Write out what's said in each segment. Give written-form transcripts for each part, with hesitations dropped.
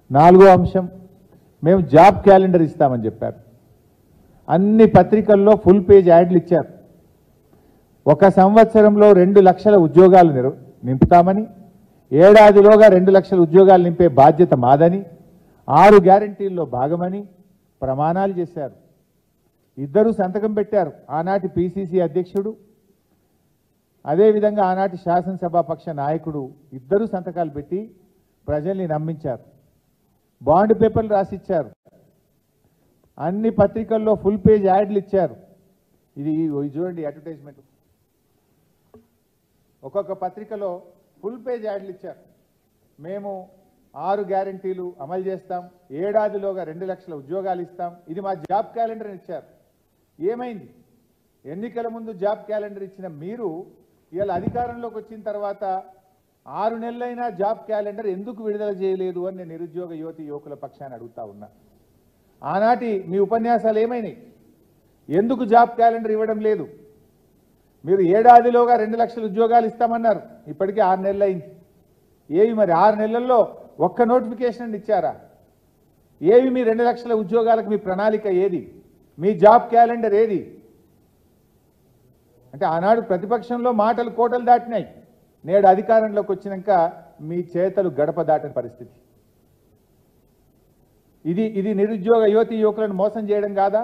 నాలుగో అంశం, మేము జాబ్ క్యాలెండర్ ఇస్తామని చెప్పారు. అన్ని పత్రికల్లో ఫుల్ పేజ్ యాడ్లు ఇచ్చారు. ఒక సంవత్సరంలో 2 లక్షల ఉద్యోగాలు నింపుతామని, ఏడాదిలోగా 2 లక్షల ఉద్యోగాలు నింపే బాధ్యత మాదని, 6 గ్యారంటీల్లో భాగమని ప్రమాణాలు చేశారు. ఇద్దరు సంతకం పెట్టారు. ఆనాటి పిసిసి అధ్యక్షుడు, అదేవిధంగా ఆనాటి శాసనసభాపక్ష నాయకుడు ఇద్దరు సంతకాలు పెట్టి ప్రజల్ని నమ్మించారు. బాండ్ పేపర్లు రాసిచ్చారు. అన్ని పత్రికల్లో ఫుల్ పేజ్ యాడ్లు ఇచ్చారు. ఇది చూడండి అడ్వర్టైజ్మెంట్. ఒక్కొక్క పత్రికలో ఫుల్ పేజ్ యాడ్లు ఇచ్చారు. మేము 6 గ్యారంటీలు అమలు చేస్తాం, ఏడాదిలోగా 2 లక్షల ఉద్యోగాలు ఇస్తాం, ఇది మా జాబ్ క్యాలెండర్ ఇచ్చారు. ఏమైంది? ఎన్నికల ముందు జాబ్ క్యాలెండర్ ఇచ్చిన మీరు ఇవాళ అధికారంలోకి వచ్చిన తర్వాత 6 నెలలైనా జాబ్ క్యాలెండర్ ఎందుకు విడుదల చేయలేదు అని నేను నిరుద్యోగ యువతి యువకుల పక్షాన్ని అడుగుతా ఉన్నా. ఆనాటి మీ ఉపన్యాసాలు ఏమైనాయి? ఎందుకు జాబ్ క్యాలెండర్ ఇవ్వడం లేదు? మీరు ఏడాదిలోగా 2 లక్షల ఉద్యోగాలు ఇస్తామన్నారు. ఇప్పటికే 6 నెలలు అయింది. ఏవి మరి 6 నెలల్లో ఒక్క నోటిఫికేషన్ ఇచ్చారా? ఏవి మీ 2 లక్షల ఉద్యోగాలకు మీ ప్రణాళిక ఏది? మీ జాబ్ క్యాలెండర్ ఏది? అంటే ఆనాడు ప్రతిపక్షంలో మాటలు కోటలు దాటినాయి. నేడు అధికారంలోకి వచ్చినాక మీ చేతలు గడప దాటని పరిస్థితి. ఇది నిరుద్యోగ యువతి యువకులను మోసం చేయడం కాదా?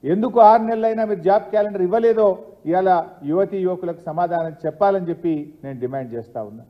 ఎందుకు 6 నెలలైనా మీరు జాబ్ క్యాలెండర్ ఇవ్వలేదో ఇవాళ యువతి యువకులకు సమాధానం చెప్పాలని చెప్పి నేను డిమాండ్ చేస్తా ఉన్నా.